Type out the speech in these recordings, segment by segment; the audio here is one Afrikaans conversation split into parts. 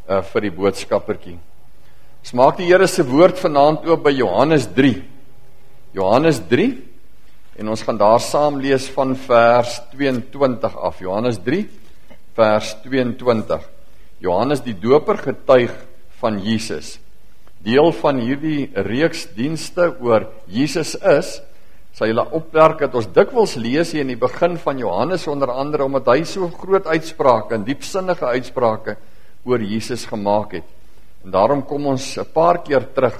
vir die boodskappertjie. Ons maak die Here se woord vanaand oop by Johannes 3. Johannes 3, en ons gaan daar saam lees van vers 22 af. Johannes 3, vers 22. Johannes die Doper getuig van Jesus. Deel van hierdie reeks dienste oor Jesus is, sal julle opmerk dat ons dikwels lees hier in die begin van Johannes onder andere, omdat hy so groot uitsprake en diepsinnige uitsprake oor Jesus gemaak het. En daarom kom ons 'n paar keer terug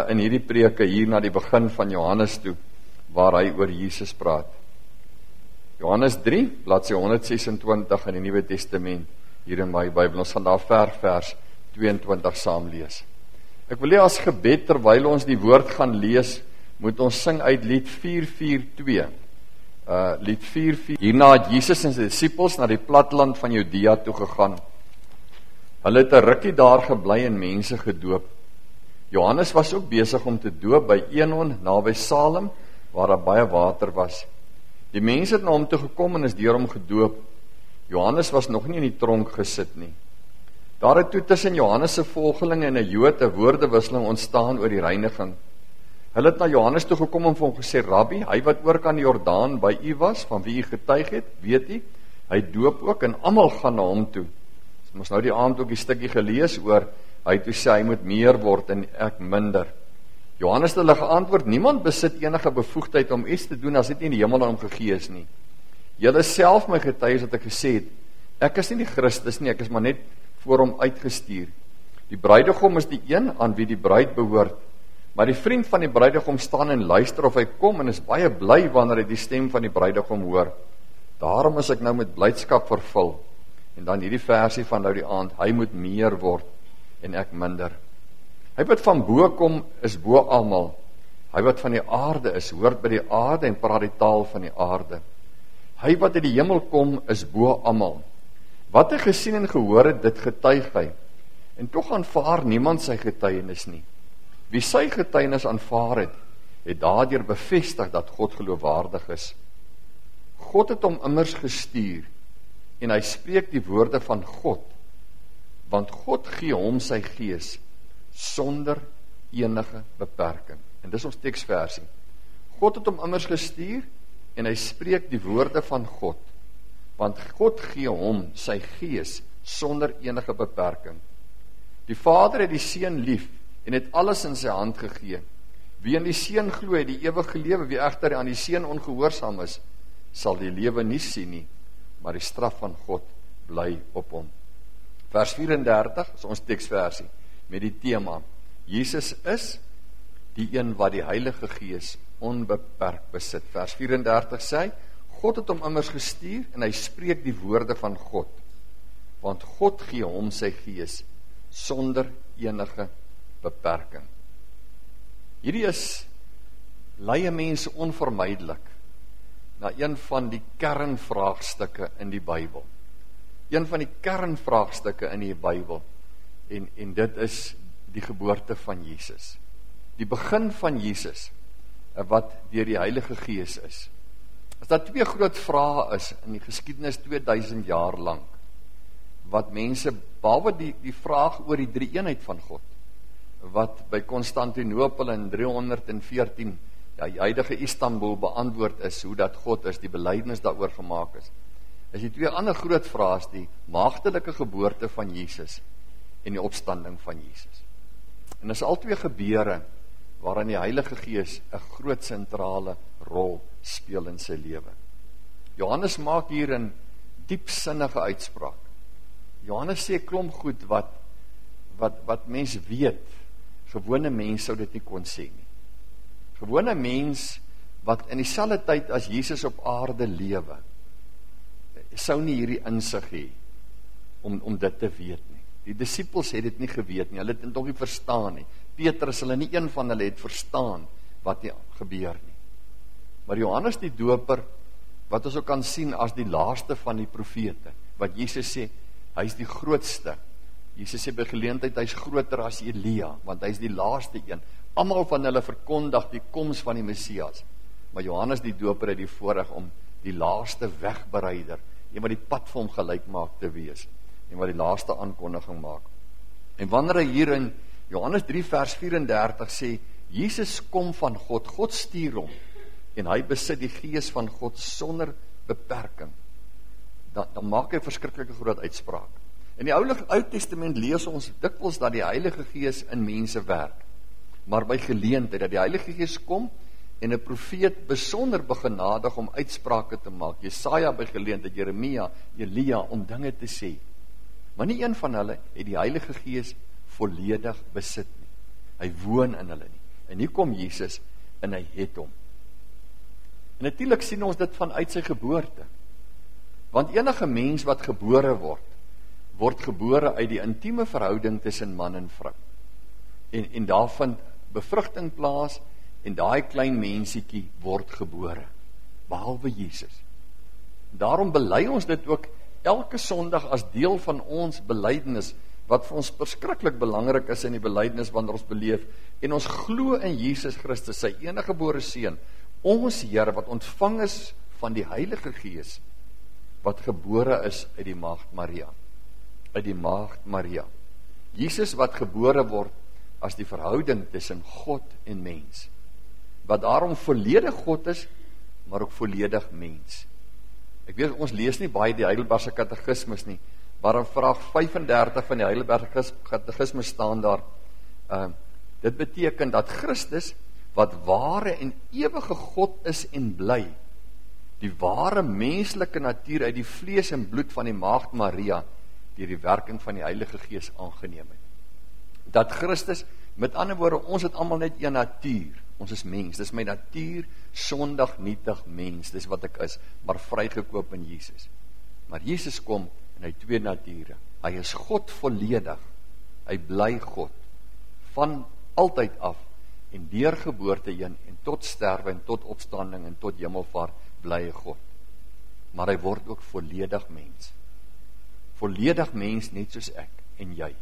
in hierdie preke hier na die begin van Johannes toe, waar hy oor Jesus praat. Johannes 3, bladsy 126 in die Nuwe Testament, hier in my Bybel. Ons gaan daar vers 22 saam lees. Ek wil hê as gebed, terwyl ons die woord gaan lees, moet ons sing uit lied 442. Lied 442. Hierna het Jesus en sy disippels na die platteland van Judea toe gegaan. Hulle het 'n rukkie daar gebly en mense gedoop. Johannes was ook besig om te doop by Enon, naby Salem, waar daar baie water was. Die mense het na hom toe gekom en is deur hom gedoop. Johannes was nog nie in die tronk gesit nie. Daar het toe tussen Johannes se volgelinge en 'n Jood 'n woordewisseling ontstaan oor die reiniging. Hulle het na Johannes toe gekom en vir hom gesê: "Rabbi, hy wat oor kan die Jordaan by u was, van wie u getuig het, weet u, hy doop ook en almal gaan na hom toe." Ons nou die aand ook die stukkie gelees oor, hy toe sê hy moet meer word en ek minder. Johannes het hulle geantwoord: "Niemand besit enige bevoegdheid om iets te doen as dit nie in die hemel aan hom gegee is nie. Julle self my getuies dat ek gesê het, ek is nie die Christus nie, ek is maar net voor hom uitgestuur. Die bruidegom is die een aan wie die bruid behoort. Maar die vriend van die bruidegom staan en luister of hy kom en is baie bly wanneer hy die stem van die bruidegom hoor. Daarom is ek nou met blydskap vervul." En dan hierdie versie van nou die aand: "Hy moet meer word en ek minder. Hy wat van bo kom is bo almal. Hy wat van die aarde is, hoort by die aarde en praat die taal van die aarde. Hy wat uit die hemel kom is bo almal. Wat hy gesien en gehoor het, dit getuig hy. En tog aanvaar niemand sy getuienis nie. Wie sy getuienis aanvaar het, het daardeur bevestig dat God geloofwaardig is. God het hom immers gestuur en hy spreek die woorde van God, want God gee hom sy gees sonder enige beperking." En dis ons teksversie. God het hom immers gestuur en hy spreek die woorde van God, want God gee hom sy gees sonder enige beperking. Die Vader het die Seun lief en het alles in sy hand gegee. Wie in die Seun glo, het die ewige lewe. Wie egter aan die Seun ongehoorsaam is, sal die lewe nie sien nie, maar die straf van God bly op hom. Vers 34 is ons teksversie met die tema: Jesus is die een wat die Heilige Gees onbeperk besit. Vers 34 sê: God het hom immers gestuur en hy spreek die woorde van God, want God gee hom sy gees sonder enige beperking. Hierdie lei mense onvermydelik na een van die kernvraagstukke in die Bybel. Een van die kernvraagstukke in die Bybel. En dit is die geboorte van Jesus. Die begin van Jesus, wat deur die Heilige Gees is. As daar twee groot vrae is in die geskiedenis 2000 jaar lank, wat mense, behalwe die vraag oor die drie-eenheid van God, wat by Konstantinopel in 314, die huidige Istanbul beantwoord is, hoe dat God is, die belydenis daaroor gemaak is die twee ander groot vrae is die maagdelike geboorte van Jesus en die opstanding van Jesus. En is al twee gebeure waarin die Heilige Gees 'n groot sentrale rol speel in sy lewe. Johannes maak hier 'n diepsinnige uitspraak. Johannes sê klomp goed wat mens weet, gewone mens sou dit nie kon sê nie. Gewone mens wat in dieselfde tyd as Jesus op aarde lewe, sou nie hierdie insig hê om dit te weet nie. Die disippels het dit nie geweet nie, hulle het dit nog nie verstaan nie. Petrus, hulle nie een van hulle het verstaan wat hier gebeur nie. Maar Johannes die Doper, wat ons ook kan sien as die laaste van die profete, wat Jesus sê, hy is die grootste. Jesus sê by geleentheid, hy is groter as Elia, want hy is die laaste een. Almal van hulle verkondig die koms van die Messias. Maar Johannes die Doper het die voorreg om die laaste wegbereider, een wat die pad vir hom gelyk maak te wees, en wat die laaste aankondiging maak. En wanneer hy hier in Johannes 3 vers 34 sê, Jesus kom van God, God stuur hom, en hy besit die gees van God sonder beperking, dan maak hy 'n verskriklike groot uitspraak. In die Ou Testament lees ons dikwels dat die Heilige Gees in mense werk, maar by geleentheid, dat die Heilige Gees kom, en 'n profeet besonder begenadig om uitsprake te maak, Jesaja by geleentheid, Jeremia, Elia, om dinge te sê. Maar nie een van hulle het die Heilige Gees volledig besit nie. Hy woon in hulle nie. En hier kom Jesus, en hy het hom. En natuurlik sien ons dit vanuit sy geboorte. Want enige mens wat gebore word gebore uit die intieme verhouding tussen man en vrou. En daar vind bevrugting plaas, en daai klein mensietjie word gebore, behalwe Jesus. Daarom bely ons dit ook elke Sondag as deel van ons belydenis, wat vir ons verskriklik belangrik is in die belydenis wanneer ons beleef, en ons glo in Jesus Christus, sy enige gebore seun, ons Here wat ontvang is van die Heilige Gees, wat gebore is uit die maagd Maria. Uit die maagd Maria. Jesus wat gebore word as die verhouding tussen God en mens, wat daarom volledig God is, maar ook volledig mens. Ek weet, ons lees nie baie die Heidelbergse Katekismes nie, maar in vraag 35 van die Heidelbergse Katekismes staan daar, dit beteken dat Christus, wat ware en ewige God is en bly, die ware menslike natuur uit die vlees en bloed van die maagd Maria, deur die werking van die Heilige Gees aangeneem het. Dat Christus, met ander woorde, ons het almal net een natuur, ons is mens, dis my natuur, sondig, nietig mens, dis wat ek is, maar vrygekoop in Jesus. Maar Jesus kom en hy twee nature, hy is God volledig, hy bly God, van altyd af, en deur geboorte heen, en tot sterwe, en tot opstanding, en tot hemelvaart, bly God. Maar hy word ook volledig mens. Volledig mens net soos ek en jy.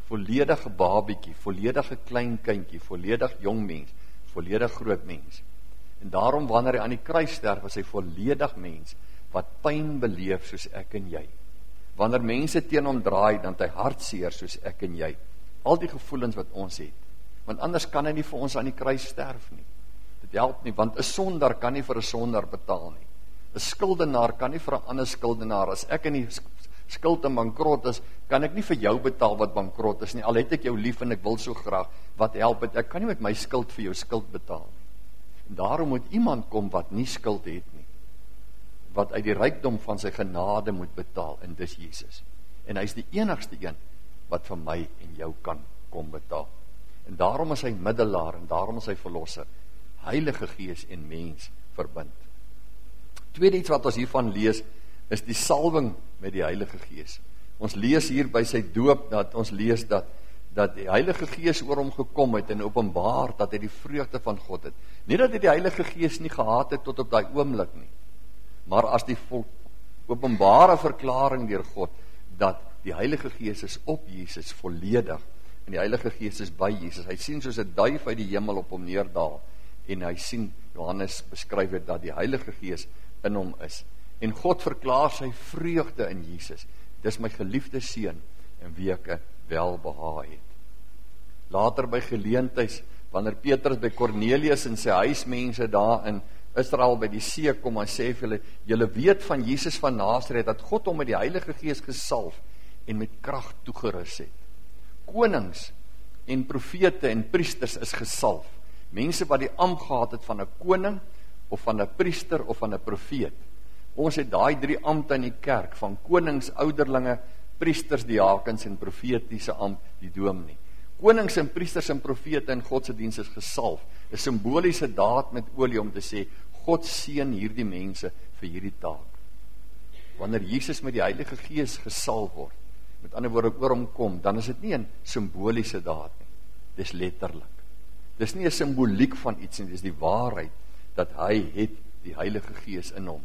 Volledige babietjie, volledige klein kindjie, volledig jong mens, volledig groot mens. En daarom wanneer hy aan die kruis sterf, is hy volledig mens, wat pyn beleef soos ek en jy. Wanneer mense teen hom draai, dan het hy hartseer soos ek en jy. Al die gevoelens wat ons het. Want anders kan hy nie vir ons aan die kruis sterf nie. Dit help nie, want 'n sondaar kan nie vir 'n sondaar betaal nie. 'n Skuldenaar kan nie vir 'n ander skuldenaar, as ek in die skuld en bankrot is, kan ek nie vir jou betaal wat bankrot is nie, al het ek jou lief en ek wil so graag, wat help het, ek kan nie met my skuld vir jou skuld betaal nie. En daarom moet iemand kom wat nie skuld het nie, wat uit die rykdom van sy genade moet betaal, en dis Jesus. En hy is die enigste een, wat vir my en jou kan kom betaal. En daarom is hy middelaar, en daarom is hy verlosser, Heilige Gees en mens verbind. Tweede iets wat ons hiervan lees, is die salwing met die Heilige Gees. Ons lees hier by sy doop, dat ons lees dat die Heilige Gees oor hom gekom het, en openbaar dat hy die vreugde van God het. Nie dat hy die Heilige Gees nie gehad het tot op daai oomblik nie, maar as die openbare verklaring deur God, dat die Heilige Gees is op Jesus volledig, en die Heilige Gees is by Jesus. Hy sien soos 'n duif uit die hemel op hom neerdal, en hy sien, Johannes beskryf het, dat die Heilige Gees in hom is. En God verklaar sy vreugde in Jesus. Dis my geliefde seun, in wie ek welbehae het. Later by geleentheid, wanneer Petrus by Cornelius en sy huismense daar in Israel by die see kom, en sê vir hulle, julle weet van Jesus van Nasaret, dat God hom met die Heilige Gees gesalf, en met krag toegerus het. Konings en profete en priesters is gesalf. Mense wat die ampt gehad het van 'n koning, of van 'n priester, of van 'n profeet. Ons het daai 3 ampte in die kerk, van konings, ouderlinge, priesters, diakens en profetiese ampt, die dominee. Konings en priesters en profete in God se diens is gesalf. 'n Simboliese daad met olie om te sê, God seën hierdie mense vir hierdie taak. Wanneer Jesus met die Heilige Gees gesalf word, met ander woorde oor hom kom, dan is dit nie 'n simboliese daad nie. Dis letterlik. Dis nie 'n simboliek van iets nie, dis die waarheid dat hy het die Heilige Gees in hom.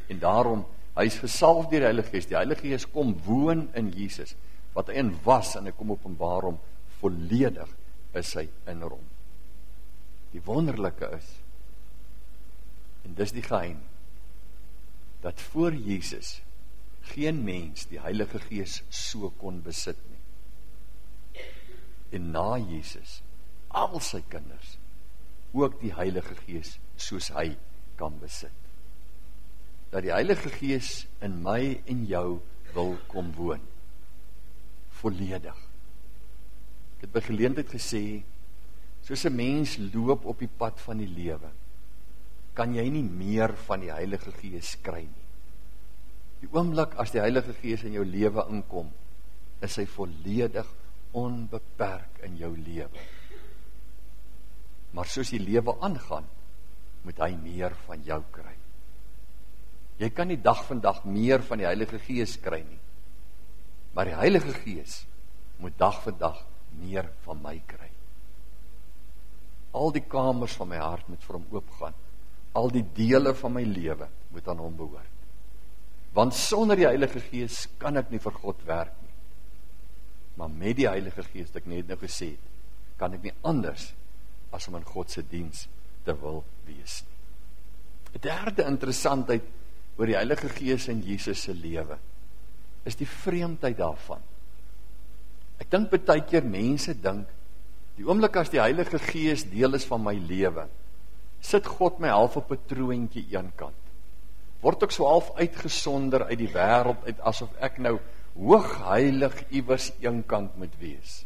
En daarom, hy is gesalf deur die Heilige Gees. Die Heilige Gees kom woon in Jesus, wat hy in was, en hy kom openbaar hom, volledig is hy in hom. Die wonderlike is, en dis die geheim, dat voor Jesus geen mens die Heilige Gees so kon besit nie. en na Jesus, al sy kinders, ook die Heilige Gees soos hy kan besit. Dat die Heilige Gees in my en jou wil kom woon. Volledig. Ek het by geleentheid gesê, soos 'n mens loop op die pad van die lewe, kan jy nie meer van die Heilige Gees kry nie. Die oomblik as die Heilige Gees in jou lewe inkom, is hy volledig onbeperk in jou lewe. Maar soos die lewe aangaan, moet hy meer van jou kry. Jy kan nie dag van dag meer van die Heilige Gees kry nie, maar die Heilige Gees moet dag van dag meer van my kry. Al die kamers van my hart moet vir hom oopgaan. Al die dele van my lewe moet aan hom behoort. Want sonder die Heilige Gees kan ek nie vir God werk nie. Maar met die Heilige Gees, wat ek net nou gesê het, kan ek nie anders as om in God se diens te wil wees nie. 'n Derde interessantheid oor die Heilige Gees in Jesus se lewe is die vreemdheid daarvan. Ek dink baie keer mense dink, die oomblik as die Heilige Gees deel is van my lewe, sit God my half op 'n troontjie eenkant. Word ek so half uitgesonder uit die wêreld uit, asof ek nou hoogheilig iewers eenkant moet wees.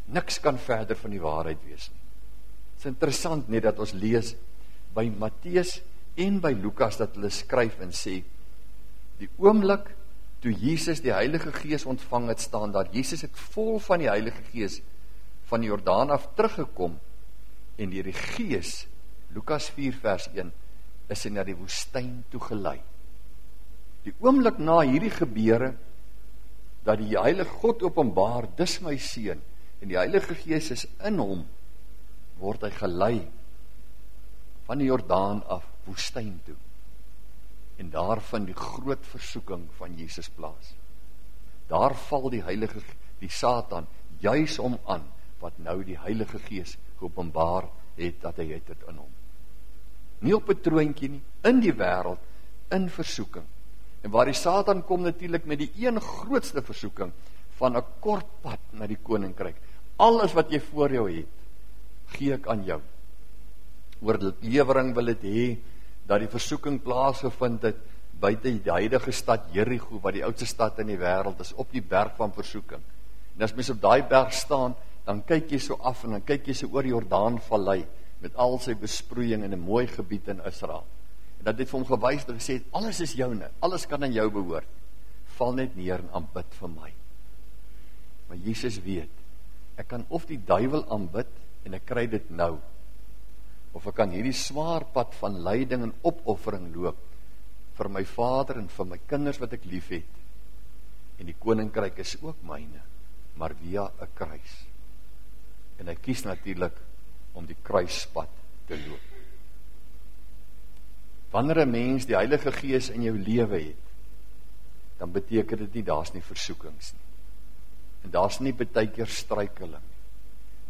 Niks kan verder van die waarheid wees nie. Het is interessant net dat ons lees by Matteus en by Lukas dat hulle skryf en sê, die oomblik toe Jesus die Heilige Gees ontvang het, staan daar, Jesus het vol van die Heilige Gees van die Jordaan af teruggekom en deur die Gees, Lukas 4 vers 1, is hy na die woestyn toe gelei. Die oomblik na hierdie gebeure, dat die Heilige God openbaar, dis my seun, en die Heilige Gees is in hom, word hy gelei van die Jordaan af woestyn toe. En daar vind die groot versoeking van Jesus plaas. Daar val die Satan juis om aan, wat nou die Heilige Gees geopenbaar het, dat hy het in hom. Nie op 'n troontjie nie, in die wêreld, in versoeking. En waar die Satan kom natuurlik met die een grootste versoeking, van 'n kort pad na die koninkryk. Alles wat jy voor jou het, gee ek aan jou. Oorlewering wil dit hê, dat die versoeking plaasgevind het, buite die huidige stad Jerigo, wat die oudste stad in die wêreld is, op die berg van versoeking. En as mens op daai berg staan, dan kyk jy so af, en dan kyk jy so oor die Jordaanvallei, met al sy besproeiing in 'n mooi gebied in Israel. En dat het vir hom gewys en gesê, alles is joune, alles kan aan jou behoort. Val net neer en aanbid vir my. Maar Jesus weet, ek kan of die duiwel aanbid, en ek kry dit nou, of ek kan hierdie swaar pad van lyding en opoffering loop, vir my Vader en vir my kinders wat ek lief het, en die koninkryk is ook myne, maar via 'n kruis. En hy kies natuurlik om die kruispad te loop. Wanneer 'n mens die Heilige Gees in jou lewe het, dan beteken dit nie, daar's nie versoekings nie. En daar's nie baie keer struikeling.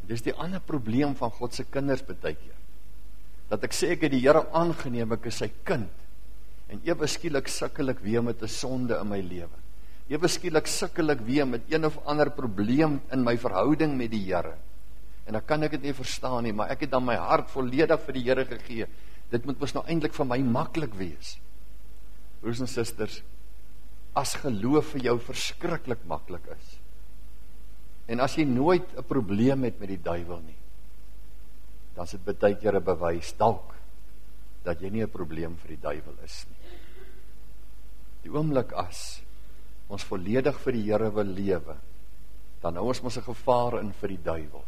Dis die ander probleem van God se kinders baie keer. Dat ek sê ek het die Here aangeneem, ek is sy kind, en ewe skielik sukkel ek weer met 'n sonde in my lewe. Ewe skielik sukkel ek weer met een of ander probleem in my verhouding met die Here. En dan kan ek dit nie verstaan nie, maar ek het dan my hart volledig vir die Here gegee. Dit moet mos nou eintlik vir my maklik wees. Broers en susters, as geloof vir jou verskriklik maklik is, en as jy nooit 'n probleem het met die duiwel nie, dan is dit baie keer 'n bewys dalk dat jy nie 'n probleem vir die duiwel is nie. Die oomblik as ons volledig vir die Here wil lewe, dan hou ons mos 'n gevaar in vir die duiwel.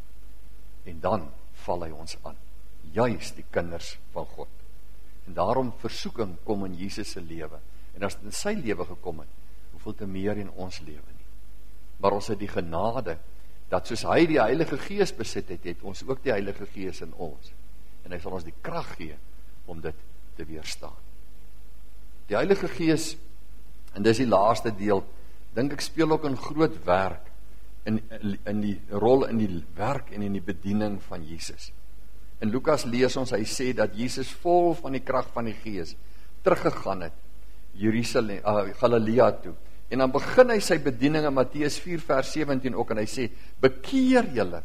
En dan val hy ons aan, juis die kinders van God. En daarom versoeking kom in Jesus se lewe. En as dit in sy lewe gekom het, hoeveel te meer in ons lewe nie. Maar ons het die genade, dat soos hy die Heilige Gees besit het, het ons ook die Heilige Gees in ons. En hy sal ons die krag gee om dit te weerstaan. Die Heilige Gees, en dis die laaste deel, dink ek speel ook 'n groot werk in die rol in die werk en in die bediening van Jesus. In Lukas lees ons, hy sê dat Jesus vol van die krag van die Gees teruggegaan het Galilea toe, En dan begin hy sy bediening in Matteus 4 vers 17 ook, en hy sê, bekeer julle,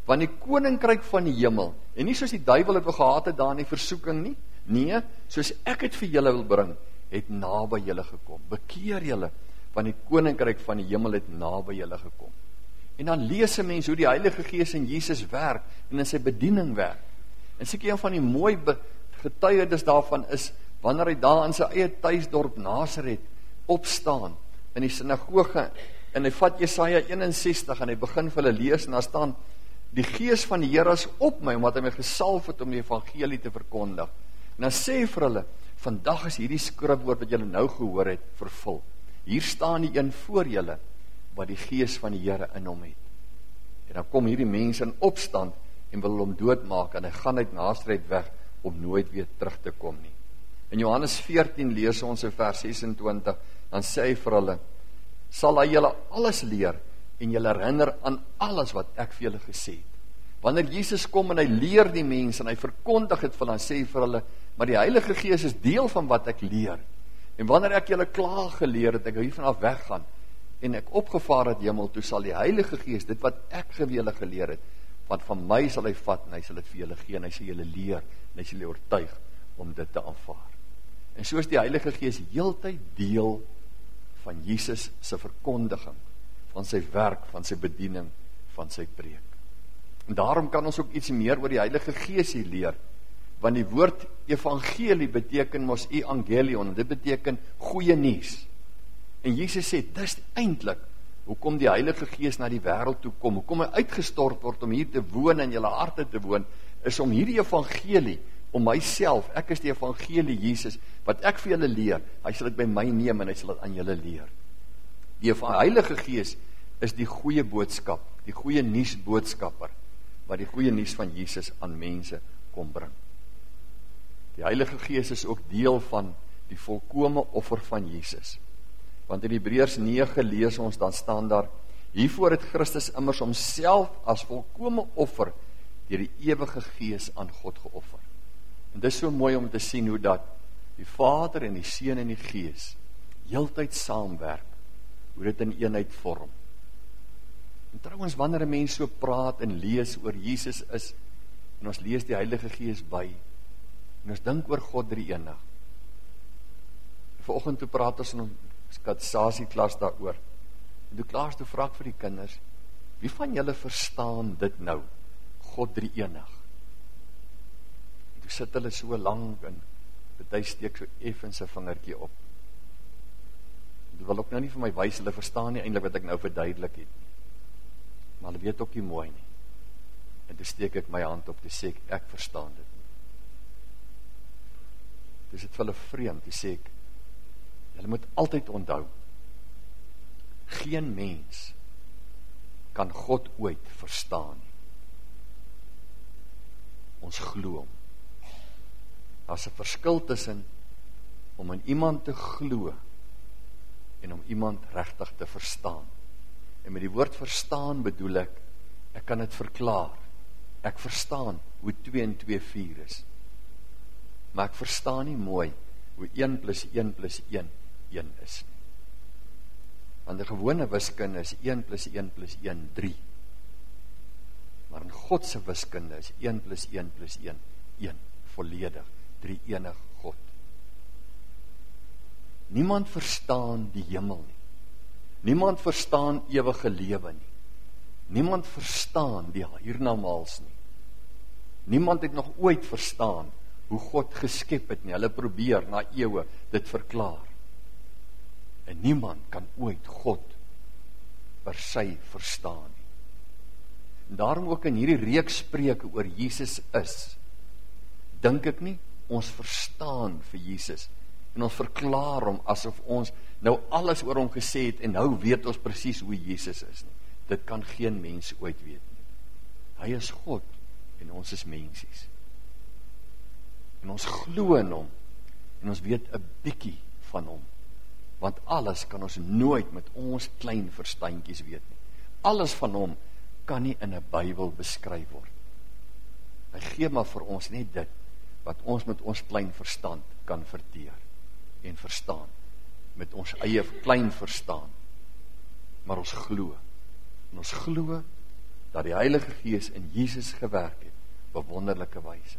want die koninkryk van die hemel, en nie soos die duiwel het gehaat het daar in die versoeking nie, nee, soos ek het vir julle wil bring, het naby julle gekom. Bekeer julle, want die koninkryk van die hemel het naby julle gekom. En dan lees 'n mens hoe die Heilige Gees in Jesus werk, en in sy bediening werk. En seker een van die mooi getuienis daarvan is, wanneer hy daar in sy eie tuisdorp Nasaret opstaan, in die sinagoge, en hy vat Jesaja 61, en hy begin vir hulle lees, en daar staan, die Gees van die Here is op my, omdat hy my gesalf het om die evangelie te verkondig. En dan sê hy vir hulle, vandag is hierdie skrifwoord wat julle nou gehoor het, vervul. Hier staan die een voor julle, wat die Gees van die Here in hom het. En dan kom hierdie mense in opstand, en wil hom doodmaak, en hy gaan uit Nasaret weg, om nooit weer terug te kom nie. In Johannes 14 lees ons in vers 26, dan sê hy vir hulle, sal hy julle alles leer, en julle herinner aan alles wat ek vir julle gesê het. Wanneer Jesus kom en hy leer die mense, en hy verkondig het vir hulle, sê hy vir hulle, maar die Heilige Gees is deel van wat ek leer. En wanneer ek julle klaar geleer het, ek hiervan af weggaan, en ek opgevaar het hemel toe, sal die Heilige Gees, dit wat ek vir julle geleer het, want van my sal hy vat, en hy sal dit vir julle gee, en hy sal julle leer, en hy sal julle oortuig, om dit te aanvaar. En so is die Heilige Gees heeltyd deel van Jesus se verkondiging, van sy werk, van sy bediening, van sy preek. En daarom kan ons ook iets meer oor die Heilige Gees hier leer, want die woord evangelie beteken mos evangelion, dit beteken goeie nuus. En Jesus sê, dis eintlik hoekom die Heilige Gees na die wêreld toe kom, hoekom hy uitgestort word om hier te woon en julle harte te woon, is om hierdie evangelie, om myself, ek is die evangelie Jesus, wat ek vir julle leer, hy sal dit by my neem en hy sal dit aan julle leer. Die Heilige Gees is die goeie boodskap, die goeie nuus boodskapper, wat die goeie nuus van Jesus aan mense kom bring. Die Heilige Gees is ook deel van die volkome offer van Jesus. Want in Hebreërs 9 lees ons, dan staan daar, hiervoor het Christus immers homself as volkome offer deur die ewige Gees aan God geoffer. En dit is so mooi om te sien hoe dat die Vader en die Seun en die Gees heeltyd saamwerk, hoe dit in eenheid vorm. En trouwens, wanneer 'n mens so praat en lees oor Jesus is, en ons lees die Heilige Gees by, en ons dink oor God drie-enig. Vanoggend toe praat ons in ons katekesieklas daaroor. En toe klaar toe vra ek vir die kinders, wie van julle verstaan dit nou? God drie-enig. En toe sit hulle so lank en party steek so effens 'n vingertjie op. En toe wil ook nou nie vir my wys, hulle verstaan nie eintlik wat ek nou verduidelik het nie. Maar hulle weet ook nie mooi nie. En toe steek ek my hand op, toe sê ek verstaan dit nie. Toe is dit vir hulle vreemd, toe sê ek, julle moet altyd onthou, geen mens kan God ooit verstaan nie. Ons glo hom. Daar's 'n verskil tussen om in iemand te glo en om iemand regtig te verstaan. En met die woord verstaan bedoel ek kan dit verklaar. Ek verstaan hoe 2 en 2 4 is. Maar ek verstaan nie mooi hoe 1 + 1 + 1 1 is nie. Want die gewone wiskunde is 1 + 1 + 1 3. Maar in God se wiskunde is 1 + 1 + 1 1, volledig, drie-enig God. Niemand verstaan die hemel nie. Niemand verstaan ewige lewe nie. Niemand verstaan die hiernamaals nie. Niemand het nog ooit verstaan hoe God geskep het nie. Hulle probeer na eeue dit verklaar. En niemand kan ooit God per se verstaan nie. En daarom ook in hierdie reeks spreuke oor Jesus is, dink ek nie, ons verstaan vir Jesus, en ons verklaar hom asof ons nou alles oor hom gesê het, en nou weet ons presies hoe Jesus is nie. Dit kan geen mens ooit weet nie. Hy is God, en ons is mensies. En ons glo in hom, en ons weet 'n bietjie van hom. Want alles kan ons nooit met ons klein verstandjies weet nie. Alles van hom kan nie in 'n Bybel beskryf word. Hy gee maar vir ons net dit wat ons met ons klein verstand kan verteer en verstaan. met ons eie klein verstaan, maar ons glo. En ons glo dat die Heilige Gees in Jesus gewerk het, op wonderlike wyse.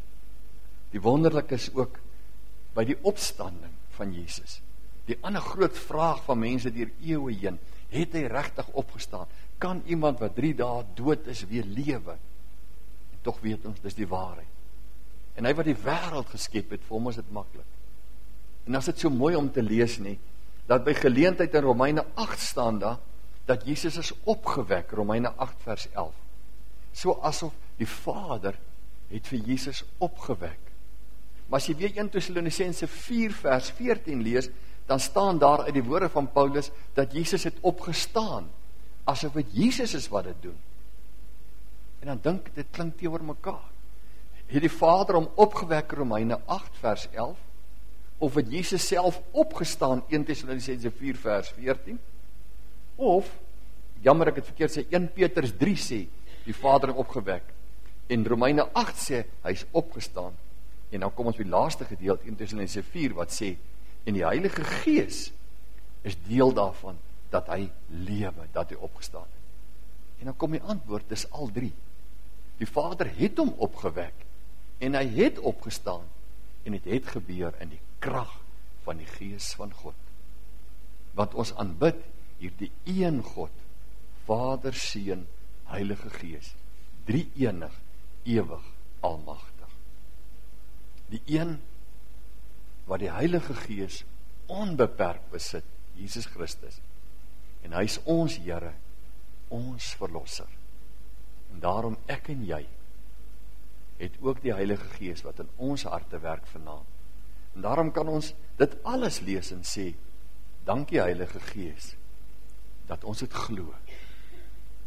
Die wonderlike is ook by die opstanding van Jesus. Die ander groot vraag van mense deur eeue heen, het hy regtig opgestaan? Kan iemand wat 3 dae dood is weer lewe? En tog weet ons, dis die waarheid. En hy wat die wêreld geskep het, vir hom is dit maklik. En as dit so mooi om te lees nie, dat by geleentheid in Romeine 8 staan daar, dat Jesus is opgewek, Romeine 8 vers 11. So asof die Vader het vir Jesus opgewek. Maar as jy weer 1 Tessalonisense 4 vers 14 lees, dan staan daar uit die woorde van Paulus, dat Jesus het opgestaan, asof het Jesus is wat dit doen. En dan dink, dit klink teenoor mekaar. Het die Vader hom opgewek, Romeine 8 vers 11, of het Jesus self opgestaan, 1 Tessalonisense 4 vers 14, of, jammer ek het verkeerd sê, 1 Petrus 3 sê, die Vader hom opgewek, en Romeine 8 sê, hy is opgestaan, en dan kom ons by die laaste gedeelte, 1 Tessalonisense 4, wat sê, en die Heilige Gees is deel daarvan, dat hy lewe, dat hy opgestaan het. En dan kom die antwoord, dis al 3. Die Vader het hom opgewek, en hy het opgestaan, en het het gebeur in die krag van die Gees van God. Want ons aanbid hierdie een God, Vader, Seun, Heilige Gees, drie-enig, ewig, almagtig. Die een wat die Heilige Gees onbeperk besit, Jesus Christus, en hy is ons Here, ons Verlosser. En daarom ek en jy het ook die Heilige Gees wat in ons harte werk vanaand. En daarom kan ons dit alles lees en sê, dankie Heilige Gees, dat ons het glo.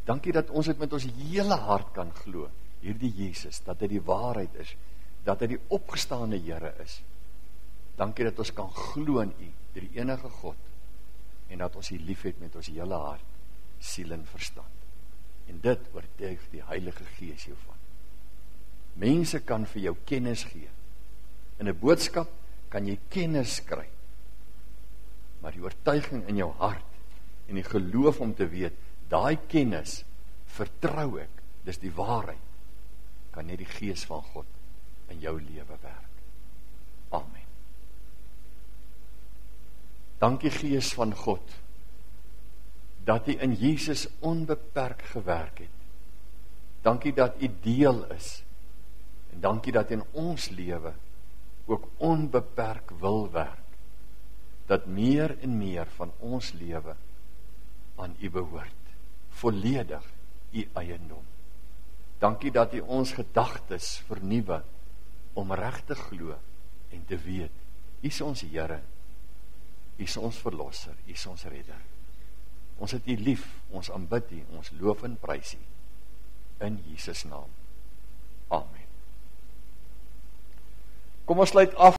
Dankie dat ons het met ons hele hart kan glo, hierdie Jesus, dat hy die waarheid is, dat hy die opgestaane Here is. Dankie dat ons kan glo in U, die enige God, en dat ons U lief het met ons hele hart, siel en verstand. En dit oortuig die Heilige Gees jou van. Mense kan vir jou kennis gee. In 'n boodskap kan jy kennis kry. Maar die oortuiging in jou hart en die geloof om te weet, daai kennis, vertrou ek, dis die waarheid, kan net die Gees van God in jou lewe werk. Amen. Dankie Gees van God, dat U in Jesus onbeperk gewerk het. Dankie dat U deel is, en dankie dat in ons lewe ook onbeperk wil werk, dat meer en meer van ons lewe aan U behoort, volledig U eiendom. Dankie dat U ons gedagtes vernuwe, om reg te glo en te weet, U is ons Here, U is ons Verlosser, U is ons Redder. Ons het U lief, ons aanbid U, ons loof en prys U, in Jesus naam. Amen. Kom ons sluit af